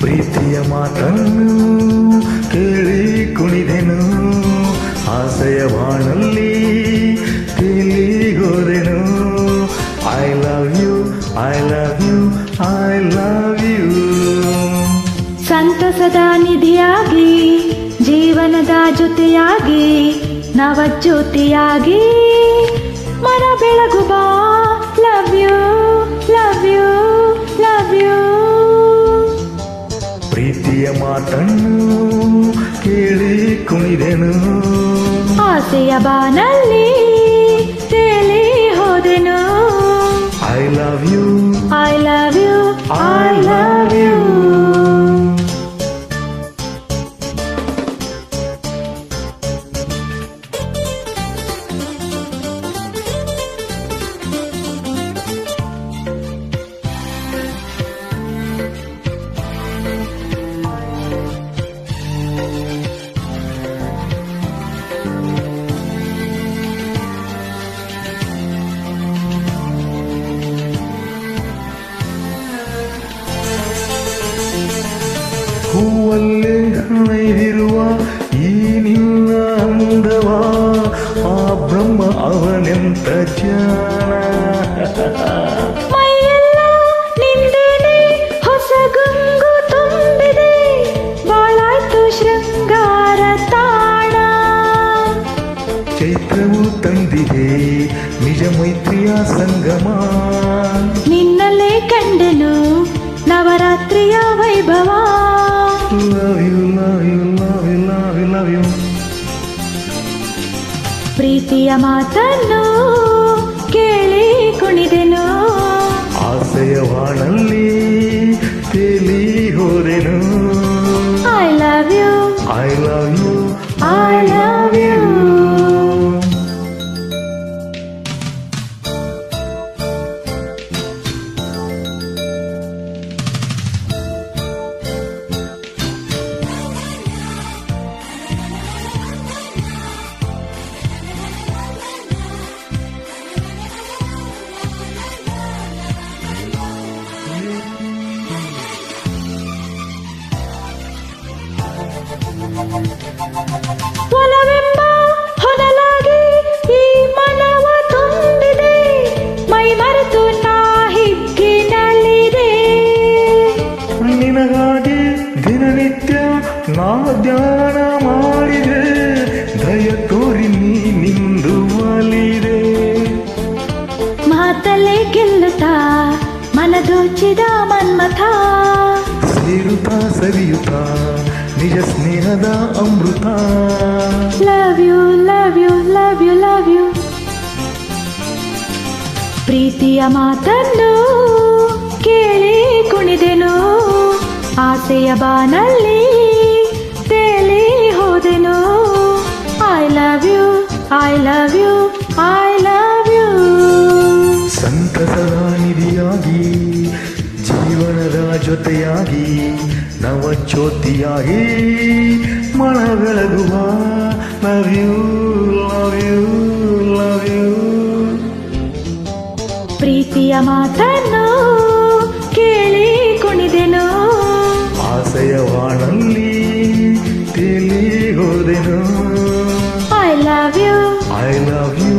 ಪ್ರೀತಿಯ ಮಾತನ್ನು ಕೇಳಿ ಕುಣಿದೆನು, ಆಸೆಯ ಬಾಣಲ್ಲಿ ತೇಲಿ ಹೋದೆನು. I love you, I love you, I love you. ಸಂತಸದ ನಿಧಿಯಾಗಿ, ಜೀವನದ ಜೊತೆಯಾಗಿ, ನವಜ್ಯೋತಿಯಾಗಿ ಮನ ಬೆಳಗುವ. Love you, love you, love you. ಪ್ರೀತಿಯ ಮಾತನ್ನು ಕೇಳಿ ಕುಣಿದೆನು, ಆಸೆಯ ಬಾನಲ್ಲಿ ತೇಲಿ ಹೋದೆನು. I love you, I love you, I love you. ಹೂವಲ್ಲೇ ಹಣೆದಿರುವ ಈ ನಿನ್ನ ಅಂದವ, ಆ ಬ್ರಹ್ಮ ಅವನೆಂತ ಜಾಣ. ಮೈಯೆಲ್ಲ ನಿಂದೇನೆ ಹೊಸ ಗಂಗು ತುಂಬಿದೆ, ಬಾಳಾಯ್ತು ಶೃಂಗಾರ ತಾಣ. ಚೈತ್ರವು ತಂದಿದೆ ನಿಜ ಮೈತ್ರಿಯ ಸಂಗಮ, ನಿನ್ನಲ್ಲೇ ಕಂಡೆನು ನವರಾತ್ರಿಯ ವೈಭವ. Love you, love you, love you, love you, love you. ಪ್ರೀತಿಯ ಮಾತನ್ನು ಕೇಳಿ ಕುಣಿದೆನು, ಆಸೆಯ ಬಾಣಲ್ಲಿ ತೇಲಿ ಹೋದೆನು. I love you, I love you, I love you. ಒಲವೆಂಬ ಹೊನಲಾಗಿ ಈ ಮನವ ತುಂಬಿದೆ, ಮೈ ಮರೆತು ನಾ ಹಿಗ್ಗಿನಲ್ಲಿದೆ. ನಿನಗಾಗಿ ದಿನನಿತ್ಯ ನಾ ಧ್ಯಾನ ಮಾಡಿದೆ, ದಯ ತೋರಿ ನೀ ನಿಂದು ಒಲಿದೆ. ಮಾತಲ್ಲೇ ಗೆಲ್ಲುತ್ತಾ ಮನದೋಚಿದ ಮನ್ಮಥ, ಸೇರುತ್ತಾ ಸವಿಯುತ್ತಾ ನಿಜ ಸ್ನೇಹದ ಅಮೃತ. Love you, love you, love you, love you. ಪ್ರೀತಿಯ ಮಾತನ್ನು ಕೇಳಿ ಕುಣಿದೆನು, ಆಸೆಯ ಬಾನಲ್ಲಿ ತೇಲಿ ಹೋದೆನು. I love you, I love you, I love you. ಸಂತಸದ ನಿಧಿಯಾಗಿ, ಜೀವನದ ಜೊತೆಯಾಗಿ, ನವಜ್ಯೋತಿಯಾಗಿ ಮನ ಬೆಳಗುವ. Love you, love you, love you. ಪ್ರೀತಿಯ ಮಾತನ್ನು ಕೇಳಿ ಕುಣಿದೆನು, ಆಸೆಯ ಬಾಣಲ್ಲಿ ತೇಲಿ ಹೋದೆನು. I love you, I love you.